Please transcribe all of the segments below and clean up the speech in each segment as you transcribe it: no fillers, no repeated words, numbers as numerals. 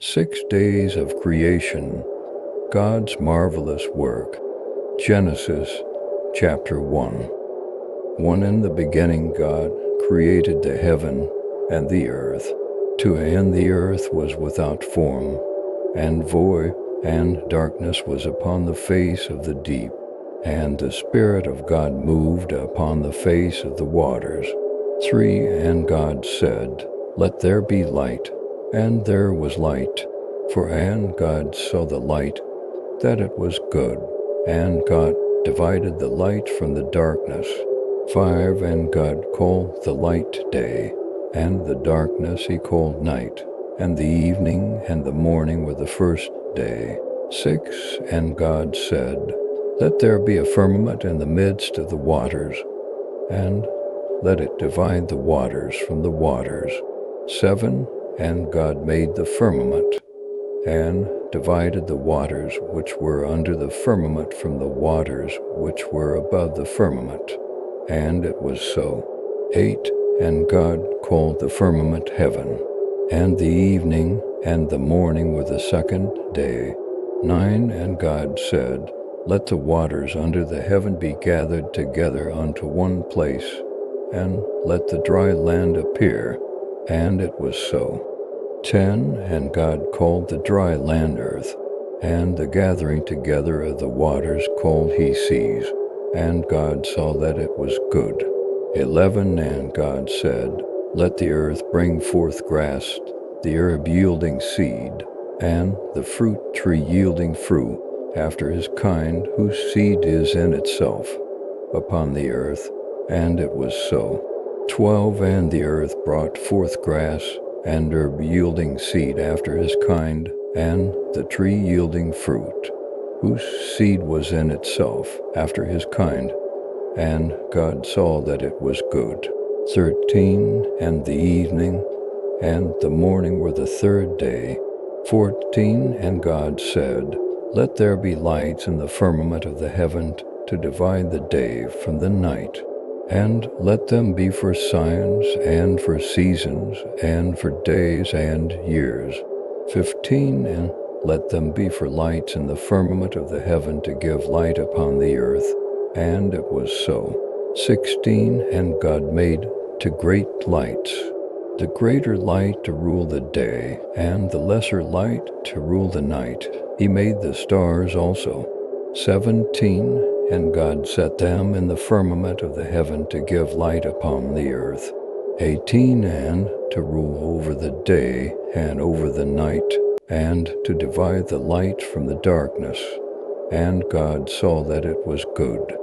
6 days of creation, God's marvelous work. Genesis chapter 1. 1. In the beginning God created the heaven and the earth. 2. And the earth was without form, and void, and darkness was upon the face of the deep. And the Spirit of God moved upon the face of the waters. 3. And God said, "Let there be light," and there was light. And God saw the light, that it was good. And God divided the light from the darkness. 5. And God called the light day, and the darkness he called night. And the evening and the morning were the first day. 6. And God said, "Let there be a firmament in the midst of the waters, and let it divide the waters from the waters." 7. And God made the firmament, and divided the waters which were under the firmament from the waters which were above the firmament. And it was so. 8. And God called the firmament heaven. And the evening and the morning were the second day. 9. And God said, "Let the waters under the heaven be gathered together unto one place, and let the dry land appear." And it was so. 10. And God called the dry land earth, and the gathering together of the waters called he seas. And God saw that it was good. 11. And God said, "Let the earth bring forth grass, the herb yielding seed, and the fruit tree yielding fruit after his kind, whose seed is in itself, upon the earth." And it was so. 12. And the earth brought forth grass, and herb yielding seed after his kind, and the tree yielding fruit, whose seed was in itself after his kind. And God saw that it was good. 13. And the evening and the morning were the third day. 14. And God said, "Let there be lights in the firmament of the heaven to divide the day from the night, and let them be for signs, and for seasons, and for days and years." 15. And let them be for lights in the firmament of the heaven to give light upon the earth. And it was so. 16. And God made two great lights, the greater light to rule the day, and the lesser light to rule the night. He made the stars also. 17. And God set them in the firmament of the heaven to give light upon the earth. 18. And to rule over the day and over the night, and to divide the light from the darkness. And God saw that it was good.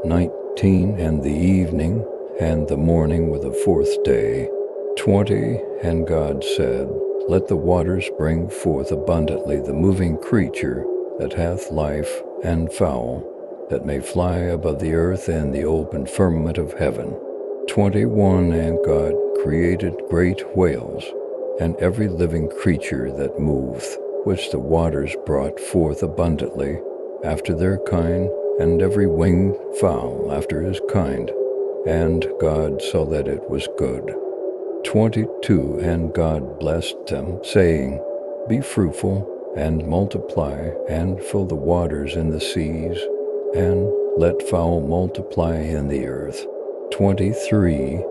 19. And the evening and the morning were the fourth day. 20. And God said, "Let the waters bring forth abundantly the moving creature that hath life, and fowl that may fly above the earth in the open firmament of heaven." 21. And God created great whales, and every living creature that moveth, which the waters brought forth abundantly after their kind, and every winged fowl after his kind. And God saw that it was good. 22. And God blessed them, saying, "Be fruitful, and multiply, and fill the waters in the seas, and let fowl multiply in the earth." 23.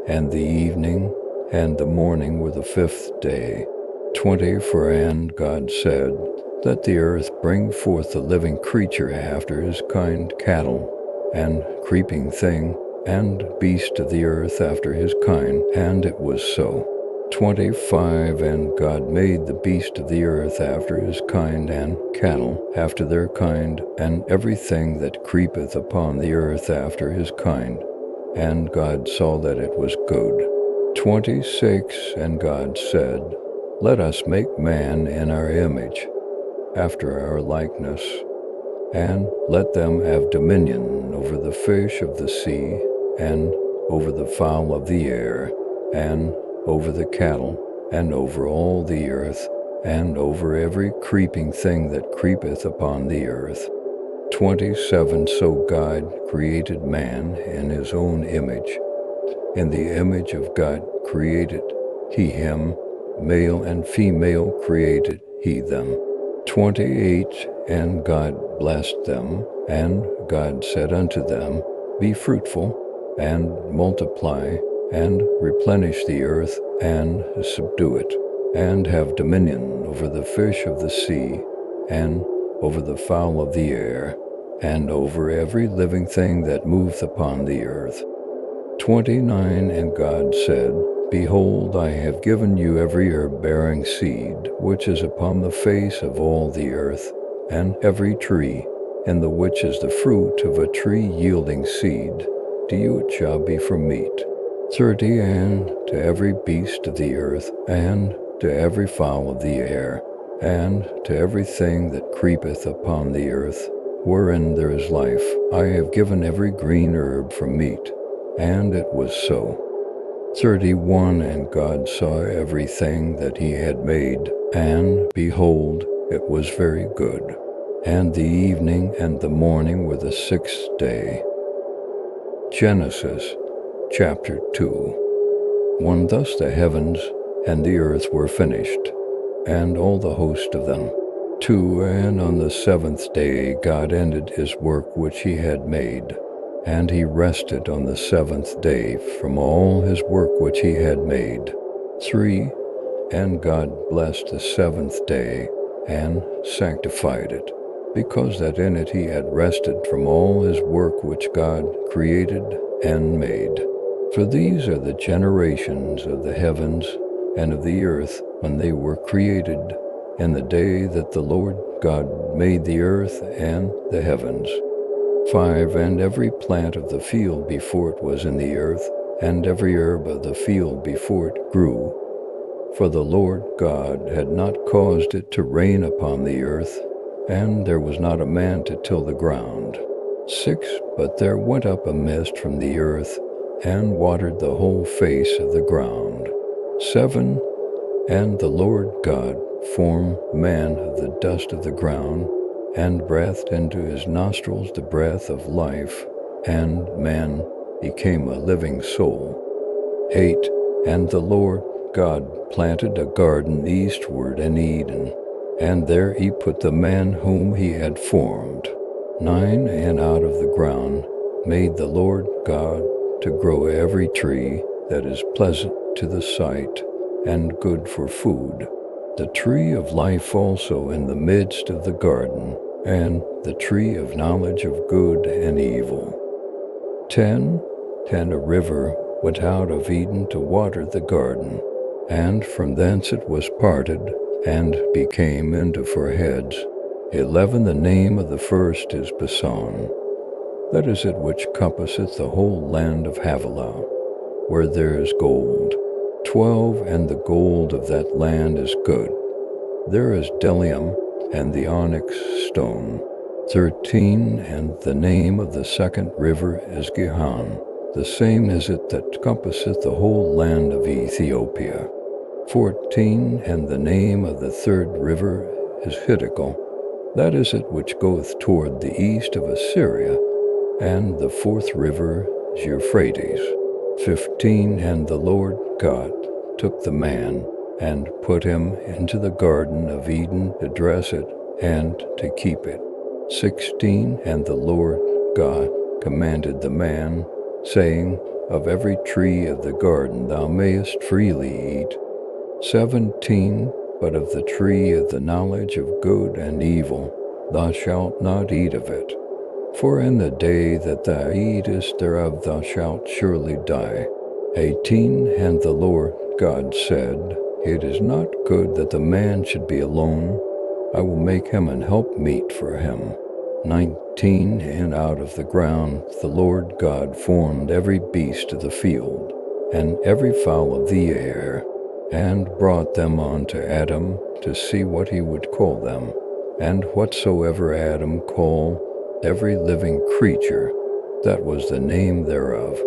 And the evening and the morning were the fifth day. 24. And God said, "Let the earth bring forth the living creature after his kind, cattle, and creeping thing, and beast of the earth after his kind." And it was so. 25. And God made the beast of the earth after his kind, and cattle after their kind, and everything that creepeth upon the earth after his kind. And God saw that it was good. 26. And God said, "Let us make man in our image, after our likeness, and let them have dominion over the fish of the sea, and over the fowl of the air, and over the cattle, and over all the earth, and over every creeping thing that creepeth upon the earth." 27. So God created man in his own image. In the image of God created he him, male and female created he them. 28 And God blessed them, and God said unto them, Be fruitful, and multiply, and replenish the earth, and subdue it, and have dominion over the fish of the sea, and over the fowl of the air, and over every living thing that moveth upon the earth. 29 And God said, Behold, I have given you every herb bearing seed, which is upon the face of all the earth, and every tree, in the which is the fruit of a tree yielding seed, to you it shall be for meat. 30 And to every beast of the earth, and to every fowl of the air, and to everything that creepeth upon the earth, wherein there is life, I have given every green herb for meat. And it was so. 31 And God saw everything that he had made, and behold, it was very good. And the evening and the morning were the sixth day. Genesis chapter 2. When thus the heavens and the earth were finished, and all the host of them. 2 And on the seventh day God ended his work which he had made, and he rested on the seventh day from all his work which he had made. 3 And God blessed the seventh day, and sanctified it, because that in it he had rested from all his work which God created and made. For these are the generations of the heavens and of the earth when they were created, in the day that the Lord God made the earth and the heavens. 5 And every plant of the field before it was in the earth, and every herb of the field before it grew. For the Lord God had not caused it to rain upon the earth, and there was not a man to till the ground. 6 But there went up a mist from the earth, and watered the whole face of the ground. 7 And the Lord God formed man of the dust of the ground, and breathed into his nostrils the breath of life, and man became a living soul. 8 And the Lord God planted a garden eastward in Eden, and there he put the man whom he had formed. 9 And out of the ground made the Lord God to grow every tree that is pleasant to the sight, and good for food, the tree of life also in the midst of the garden, and the tree of knowledge of good and evil. 10 And a river went out of Eden to water the garden, and from thence it was parted, and became into 4 heads. 11 The name of the first is Pison, that is it which compasseth the whole land of Havilah, where there is gold. 12 And the gold of that land is good. There is bdellium, and the onyx stone. 13 And the name of the second river is Gihon, the same is it that compasseth the whole land of Ethiopia. 14 And the name of the third river is Hiddekel, that is it which goeth toward the east of Assyria, and the fourth river is Euphrates. 15 And the Lord God took the man, and put him into the garden of Eden to dress it, and to keep it. 16 And the Lord God commanded the man, saying, Of every tree of the garden thou mayest freely eat. 17 But of the tree of the knowledge of good and evil thou shalt not eat of it. For in the day that thou eatest thereof thou shalt surely die. 18 And the Lord God said, It is not good that the man should be alone. I will make him an helpmeet for him. 19 And out of the ground the Lord God formed every beast of the field, and every fowl of the air, and brought them unto Adam to see what he would call them. And whatsoever Adam called every living creature, that was the name thereof.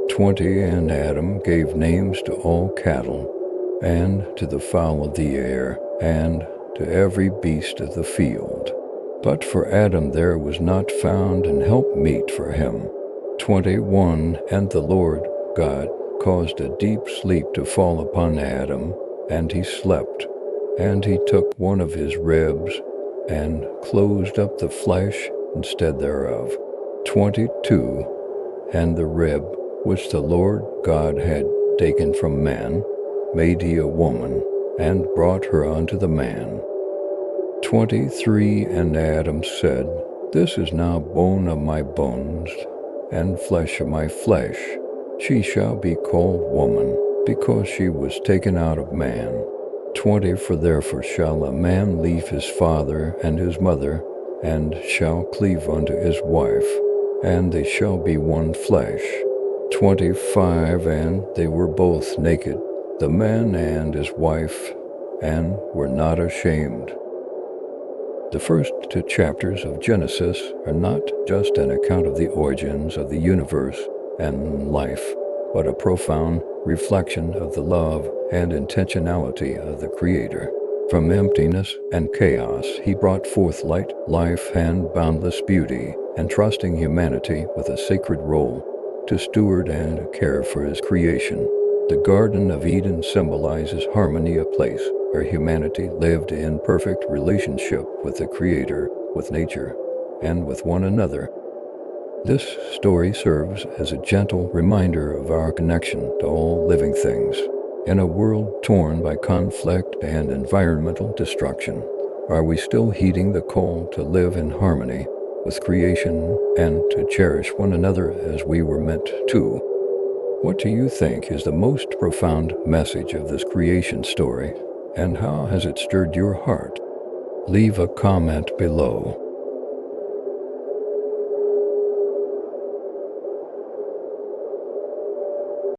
20 And Adam gave names to all cattle, and to the fowl of the air, and to every beast of the field. But for Adam there was not found an helpmeet for him. 21 And the Lord God caused a deep sleep to fall upon Adam, and he slept. And he took one of his ribs, and closed up the flesh instead thereof. 22. And the rib which the Lord God had taken from man, made he a woman, and brought her unto the man. 23. And Adam said, This is now bone of my bones, and flesh of my flesh. She shall be called woman, because she was taken out of man. 20. For therefore shall a man leave his father and his mother, and shall cleave unto his wife, and they shall be one flesh. 25. And they were both naked, the man and his wife, and were not ashamed. The first two chapters of Genesis are not just an account of the origins of the universe and life, but a profound reflection of the love and intentionality of the Creator. From emptiness and chaos, he brought forth light, life, and boundless beauty, entrusting humanity with a sacred role to steward and care for his creation. The Garden of Eden symbolizes harmony, a place where humanity lived in perfect relationship with the Creator, with nature, and with one another. This story serves as a gentle reminder of our connection to all living things. In a world torn by conflict and environmental destruction, are we still heeding the call to live in harmony with creation and to cherish one another as we were meant to? What do you think is the most profound message of this creation story, and how has it stirred your heart? Leave a comment below.